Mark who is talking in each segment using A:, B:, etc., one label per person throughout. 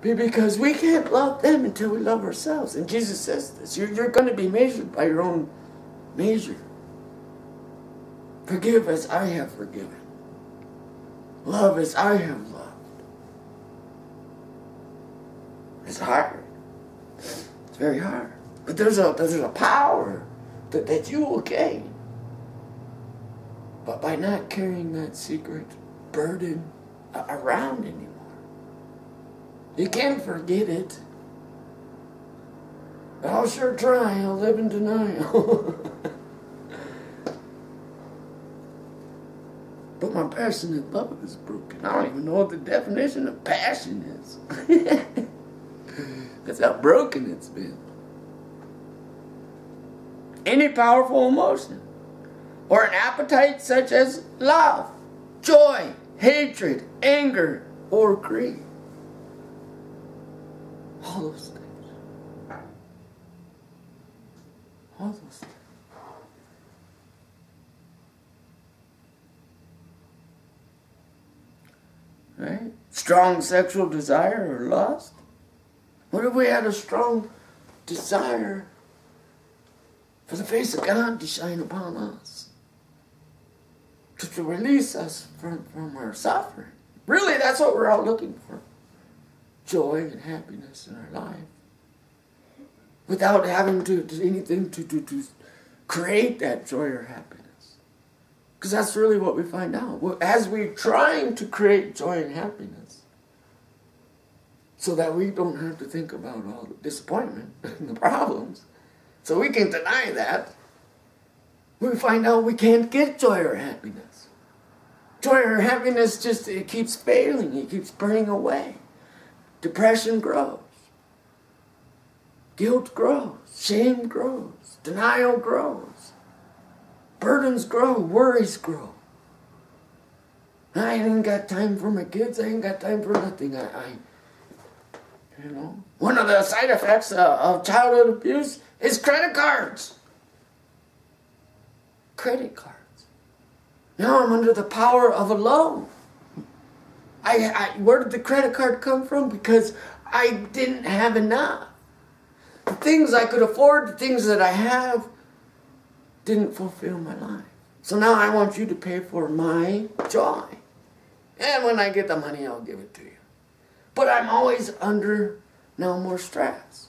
A: Because we can't love them until we love ourselves. And Jesus says this. You're going to be measured by your own measure. Forgive as I have forgiven. Love as I have loved. It's hard. It's very hard. But there's a power that you will gain. But by not carrying that secret burden around anymore. You can't forget it. I'll sure try. I'll live in denial. But my passionate love is broken. I don't even know what the definition of passion is. That's how broken it's been. Any powerful emotion or an appetite such as love, joy, hatred, anger, or greed. All those things. All those things. Right? Strong sexual desire or lust. What if we had a strong desire for the face of God to shine upon us? To release us from our suffering. Really, that's what we're all looking for. Joy and happiness in our life. Without having to do anything to create that joy or happiness. Because that's really what we find out. As we're trying to create joy and happiness, so that we don't have to think about all the disappointment and the problems, so we can deny that, we find out we can't get joy or happiness. Joy or happiness it keeps failing. It keeps burning away. Depression grows. Guilt grows. Shame grows. Denial grows. Burdens grow. Worries grow. I ain't got time for my kids. I ain't got time for nothing. One of the side effects of childhood abuse is credit cards. Credit cards. Now I'm under the power of a loan. Where did the credit card come from? Because I didn't have enough. The things I could afford, the things that I have, didn't fulfill my life. So now I want you to pay for my joy. And when I get the money, I'll give it to you. But I'm always under now more stress.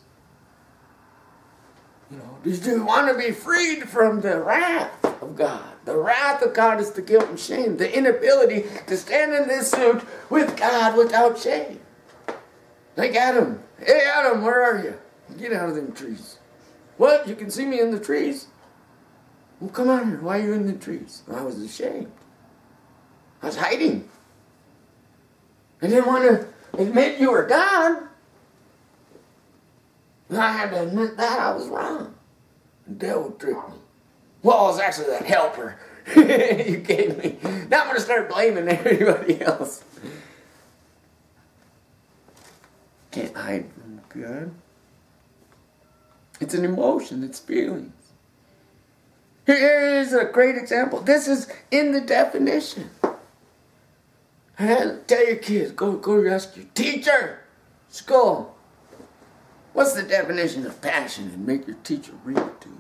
A: Do you want to be freed from the wrath of God? The wrath of God is the guilt and shame. The inability to stand in this suit with God without shame. Like Adam. Hey Adam, where are you? Get out of them trees. What? You can see me in the trees? Well, come on here. Why are you in the trees? Well, I was ashamed. I was hiding. I didn't want to admit you were God. And I had to admit that I was wrong. The devil tricked me. Well, it was actually that helper you gave me. Now I'm going to start blaming everybody else. Can't hide from God. It's an emotion. It's feelings. Here is a great example. This is in the definition. And tell your kids, go ask your teacher, school. What's the definition of passion? And make your teacher read it to me.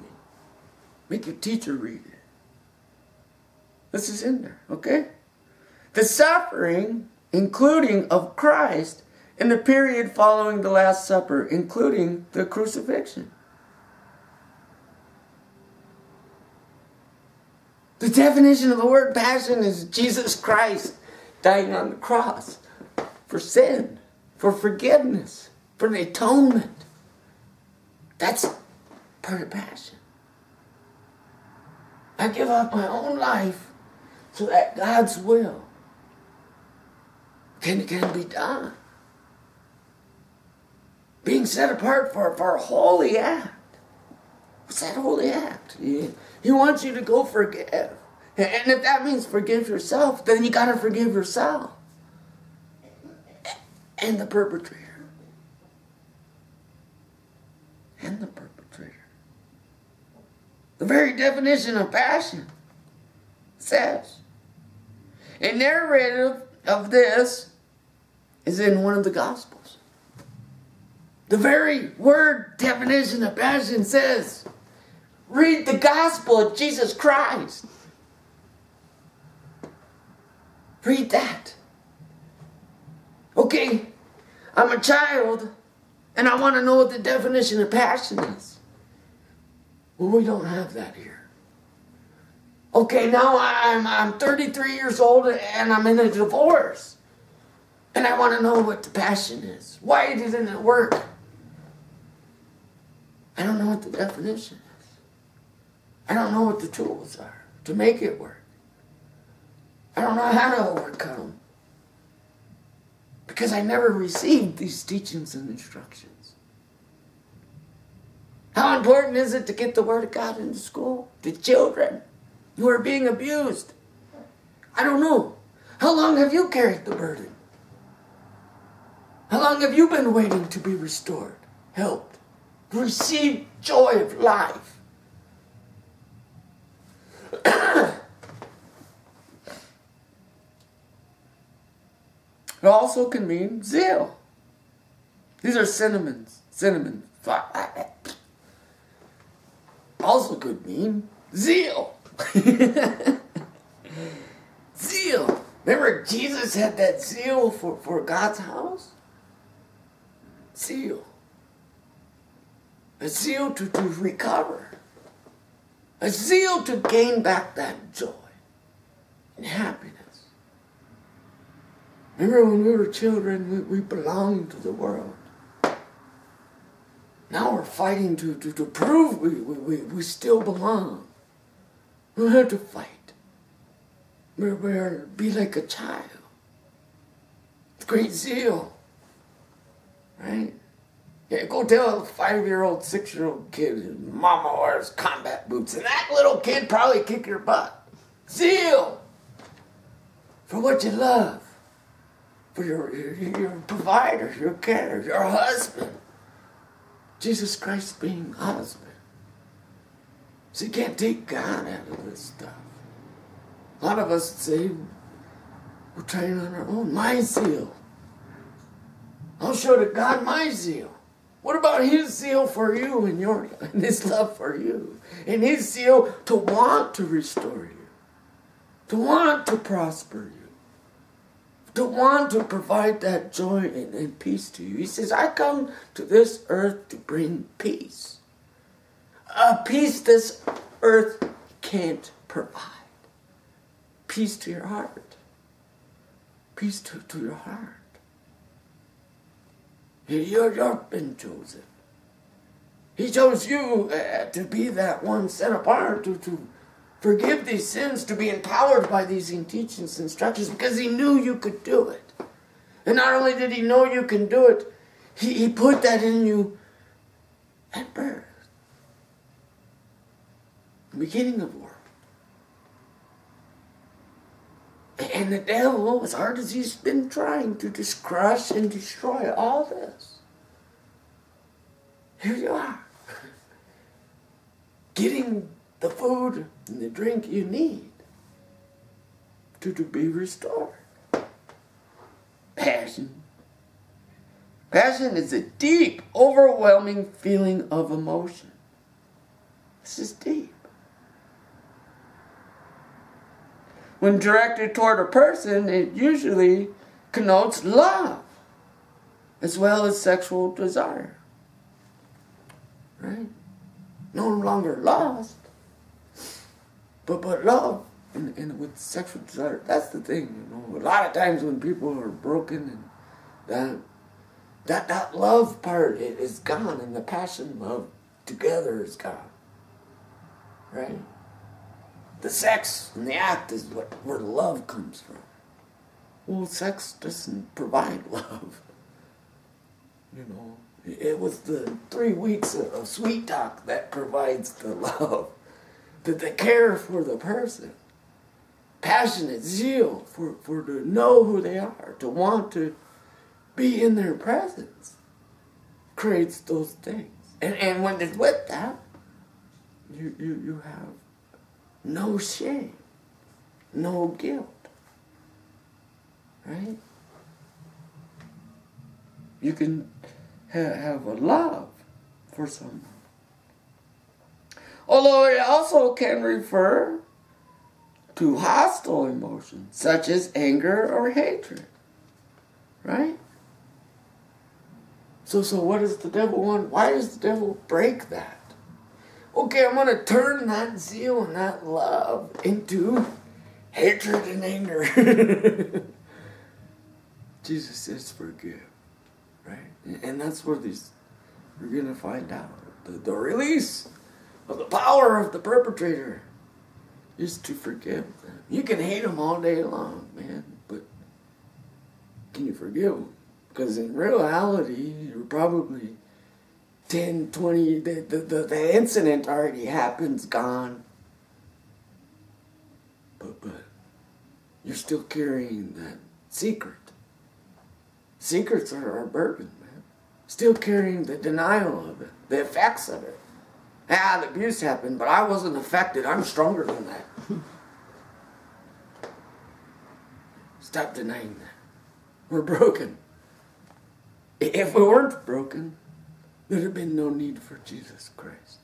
A: Make your teacher read it. This is in there, okay? The suffering, including of Christ, in the period following the Last Supper, including the crucifixion. The definition of the word passion is Jesus Christ dying on the cross for sin, for forgiveness, for the atonement. That's part of passion. I give up my own life so that God's will can be done. Being set apart for a holy act. What's that holy act? He wants you to go forgive. And if that means forgive yourself, then you got to forgive yourself. And the perpetrator. And the perpetrator. The very definition of passion says, a narrative of this is in one of the Gospels. The very word definition of passion says, read the gospel of Jesus Christ. Read that. Okay, I'm a child, and I want to know what the definition of passion is. Well, we don't have that here. Okay, now I'm 33 years old, and I'm in a divorce. And I want to know what the passion is. Why didn't it work? I don't know what the definition is. I don't know what the tools are to make it work. I don't know how to overcome. Because I never received these teachings and instructions. How important is it to get the Word of God into school? The children who are being abused. I don't know. How long have you carried the burden? How long have you been waiting to be restored, helped, to receive joy of life? It also can mean zeal. These are synonyms. Also could mean zeal. Zeal. Remember Jesus had that zeal for God's house? Zeal. A zeal to recover. A zeal to gain back that joy and happiness. Remember when we were children, we belonged to the world. Now we're fighting to prove we still belong. We don't have to fight. We're be like a child. With great zeal. Right? Yeah, go tell a 5-year-old, 6-year-old kid, Mama wears combat boots, and that little kid probably kick your butt. Zeal for what you love, for your provider, your carer, your husband. Jesus Christ being husband. So you can't take God out of this stuff. A lot of us say we're trying on our own. My zeal. I'll show to God my zeal. What about His zeal for you and His love for you? And His zeal to want to restore you. To want to prosper you. To want to provide that joy and peace to you. He says, I come to this earth to bring peace. A peace this earth can't provide. Peace to your heart. Peace to your heart. You've been chosen. He chose you to be that one set apart, to forgive these sins, to be empowered by these teachings and instructions, because He knew you could do it. And not only did He know you can do it, He put that in you at birth. The beginning of the world. And the devil, as hard as he's been trying to just crush and destroy all this, here you are. Getting the food and the drink you need to be restored. Passion. Passion is a deep, overwhelming feeling of emotion. This is deep. When directed toward a person, it usually connotes love as well as sexual desire. Right? No longer lust, but love and with sexual desire. That's the thing, you know. A lot of times when people are broken and that love part is gone, and the passion love together is gone. Right? The sex and the act is where love comes from. Well, sex doesn't provide love. You know, it was the 3 weeks of sweet talk that provides the love, the care for the person. Passionate zeal for to know who they are, to want to be in their presence, creates those things. And when it's with that, you have no shame, no guilt, right? You can have a love for someone. Although it also can refer to hostile emotions, such as anger or hatred. Right? So what does the devil want? Why does the devil break that? Okay, I'm going to turn that zeal and that love into hatred and anger. Jesus says forgive. Right? And that's where we're going to find out. The release of the power of the perpetrator is to forgive them. You can hate them all day long, man, but can you forgive them? Because in reality, you're probably 10, 20, the incident already happen's gone. But you're still carrying that secret. Secrets are a burden, man. Still carrying the denial of it, the effects of it. The abuse happened, but I wasn't affected. I'm stronger than that. Stop denying that. We're broken. If we weren't broken, there'd have been no need for Jesus Christ.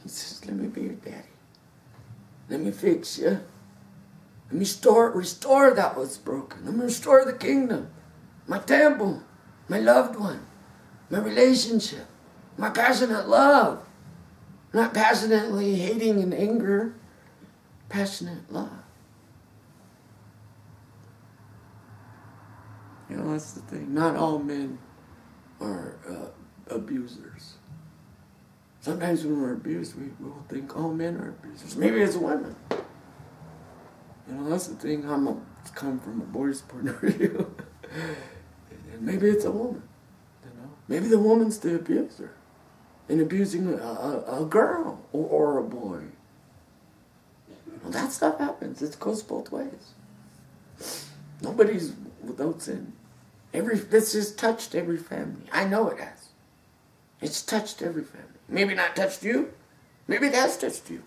A: He says, let me be your daddy. Let me fix you. Let me restore that was broken. Let me restore the kingdom, my temple, my loved one, my relationship, my passionate love. Not passionately hating and anger, passionate love. You know, that's the thing. Not all men are abusers. Sometimes when we're abused, we'll think all men are abusers. Maybe it's women. You know, that's the thing. I'm come from a boy's point of view. And maybe it's a woman. You know, maybe the woman's the abuser and abusing a girl or a boy. You know, that stuff happens. It goes both ways. Nobody's without sin. This has touched every family. I know it has. It's touched every family. Maybe not touched you. Maybe it has touched you.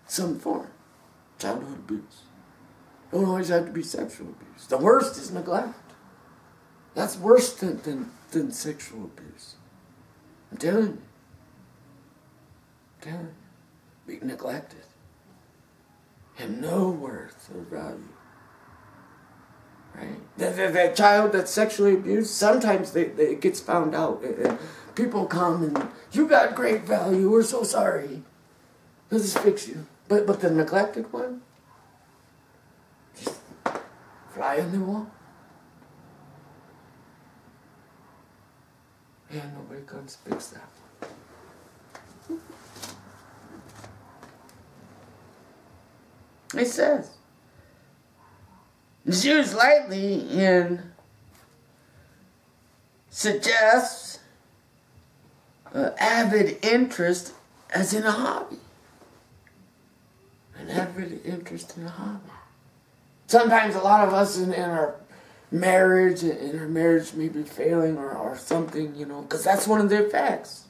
A: Some form. Childhood abuse. Don't always have to be sexual abuse. The worst is neglect. That's worse than sexual abuse. I'm telling you. Being neglected. Have no worth or value. Right? The child that's sexually abused, sometimes it gets found out. And people come and, you got great value, we're so sorry. Let's fix you. But the neglected one, just fly on the wall. Yeah, nobody comes to fix that. It says, it's used lightly and suggests avid interest as in a hobby. An avid interest in a hobby. Sometimes a lot of us in our marriage may be failing or something, you know, because that's one of the effects.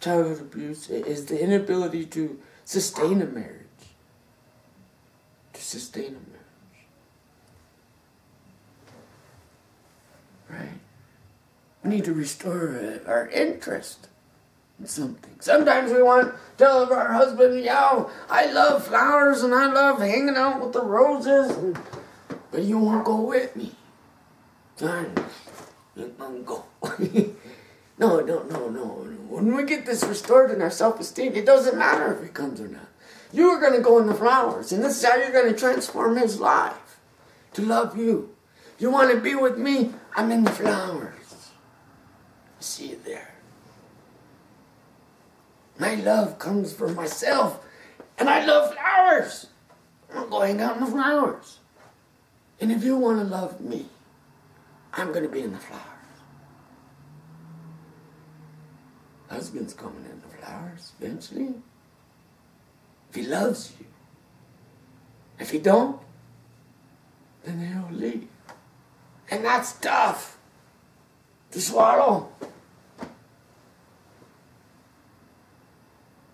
A: Childhood abuse is the inability to sustain a marriage. To sustain a marriage. Right? We need to restore our interest in something. Sometimes we want to tell our husband, yo, I love flowers and I love hanging out with the roses, but you won't go with me. Son, you won't go. No. When we get this restored in our self-esteem, it doesn't matter if he comes or not. You are going to go in the flowers, and this is how you're going to transform his life, to love you. You want to be with me? I'm in the flowers. See you there. My love comes from myself, and I love flowers. I'm going out in the flowers. And if you want to love me, I'm going to be in the flowers. Husband's coming in the flowers eventually. If he loves you. If he don't, then he'll leave. And that's tough to swallow.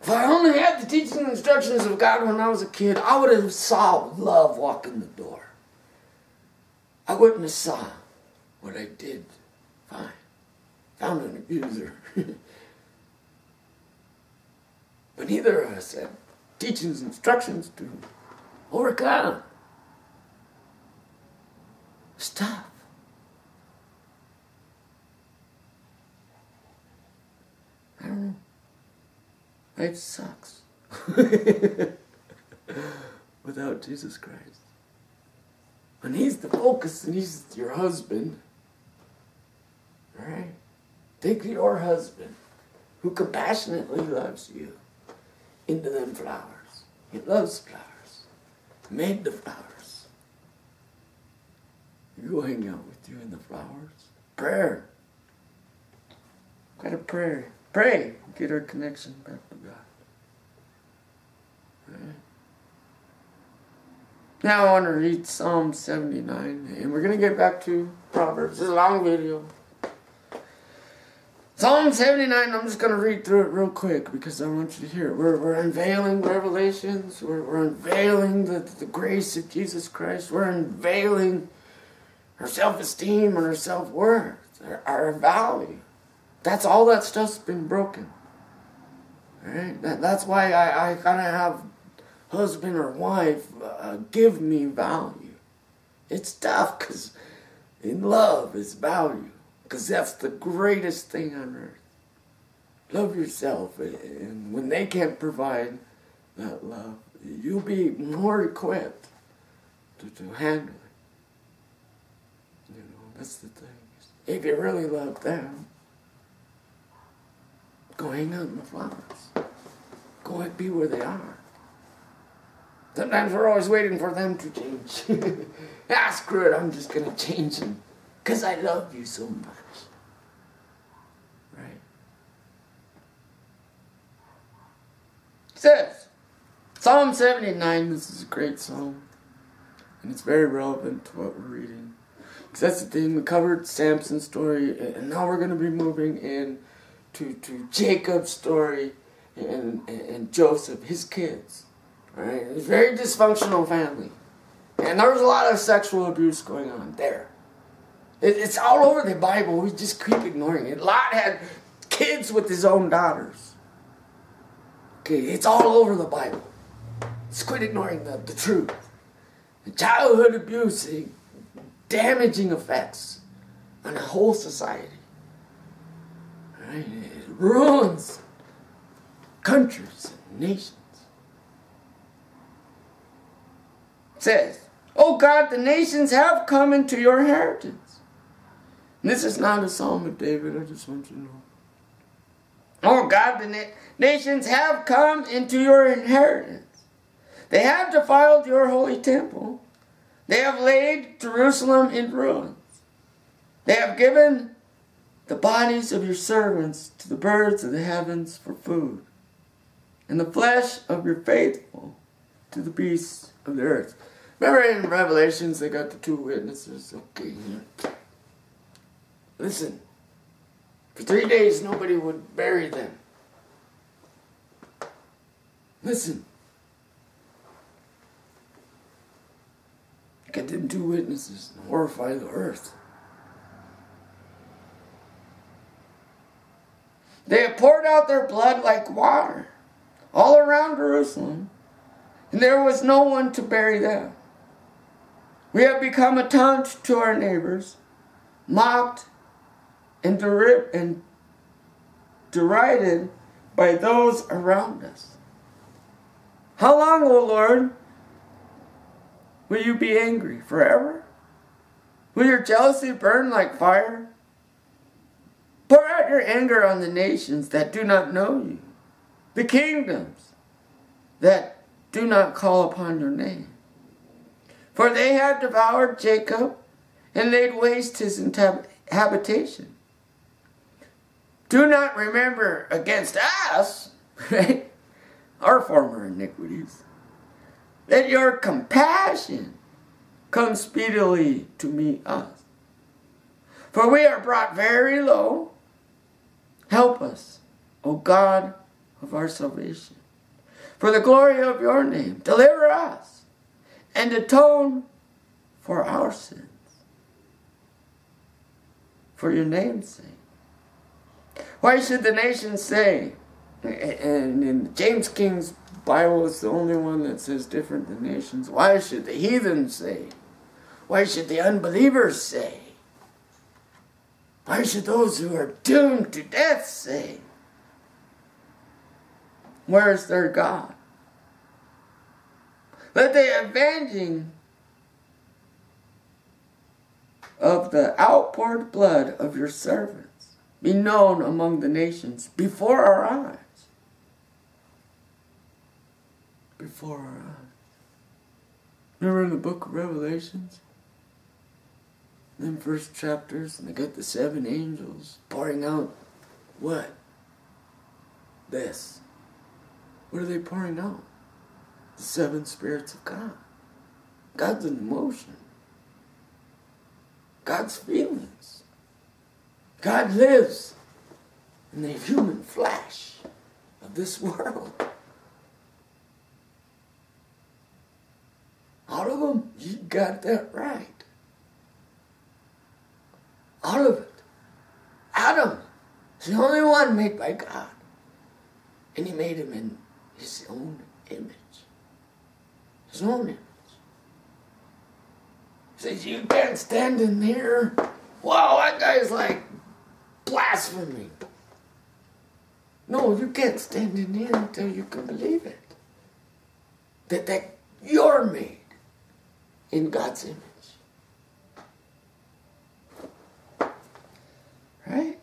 A: If I only had the teaching and instructions of God when I was a kid, I would have saw love walk in the door. I wouldn't have saw what I did. Fine. abuser. But neither of us had teachings, instructions to overcome. Stop. I don't know. Life sucks. Without Jesus Christ. When He's the focus and He's your husband, alright? Take your husband, who compassionately loves you, into them flowers. He loves flowers. He made the flowers. You go hang out with you in the flowers. Prayer. Gotta pray. Pray. Get our connection back to God. Right. Now I want to read Psalm 79, and we're going to get back to Proverbs. This is a long video. Psalm 79, I'm just going to read through it real quick because I want you to hear it. We're unveiling revelations. We're unveiling the grace of Jesus Christ. We're unveiling our self-esteem and our self-worth, our value. That's all that stuff's been broken. Right? That's why I gotta have husband or wife give me value. It's tough because in love is value. Because that's the greatest thing on earth. Love yourself. And when they can't provide that love, you'll be more equipped to handle it. You know, that's the thing. If you really love them, go hang out in the flowers. Go and be where they are. Sometimes we're always waiting for them to change. Screw it, I'm just going to change them. Because I love you so much. Right? It says, Psalm 79, this is a great psalm. And it's very relevant to what we're reading. Because that's the thing, we covered Samson's story. And now we're going to be moving in to Jacob's story and Joseph, his kids. Right? It's a very dysfunctional family. And there was a lot of sexual abuse going on there. It's all over the Bible. We just keep ignoring it. Lot had kids with his own daughters. Okay, it's all over the Bible. Let's quit ignoring the truth. The childhood abuse, damaging effects on a whole society. Right? It ruins countries and nations. It says, "Oh God, the nations have come into your inheritance." And this is not a psalm of David, I just want you to know. Oh God, the nations have come into your inheritance. They have defiled your holy temple. They have laid Jerusalem in ruins. They have given the bodies of your servants to the birds of the heavens for food, and the flesh of your faithful to the beasts of the earth. Remember in Revelations, they got the two witnesses. Okay, listen, for 3 days nobody would bury them. Listen. Get them two witnesses and horrify the earth. They have poured out their blood like water all around Jerusalem, and there was no one to bury them. We have become a taunt to our neighbors, mocked and derided by those around us. How long, O Lord, will you be angry? Forever? Will your jealousy burn like fire? Pour out your anger on the nations that do not know you, the kingdoms that do not call upon your name. For they have devoured Jacob and laid waste his habitation. Do not remember against us, right, our former iniquities. Let your compassion come speedily to meet us. For we are brought very low. Help us, O God of our salvation. For the glory of your name, deliver us and atone for our sins. For your name's sake. Why should the nations say, and in James King's Bible is the only one that says different than nations. Why should the heathen say? Why should the unbelievers say? Why should those who are doomed to death say? Where is their God? Let the avenging of the outpoured blood of your servants be known among the nations before our eyes. Before our eyes. Remember in the book of Revelations? Them first chapters, and they got the 7 angels pouring out what? This. What are they pouring out? The 7 spirits of God. God's an emotion. God's feelings. God lives in the human flesh of this world. All of them, you got that right. All of it. Adam is the only one made by God. And he made him in his own image. His own image. He says, you can't stand in here. Wow, that guy's like blasphemy. No, you can't stand in here until you can believe it. That you're made in God's image. Right?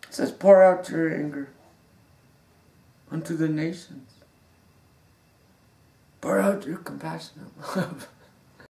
A: It says, pour out your anger unto the nations. Pour out your compassionate love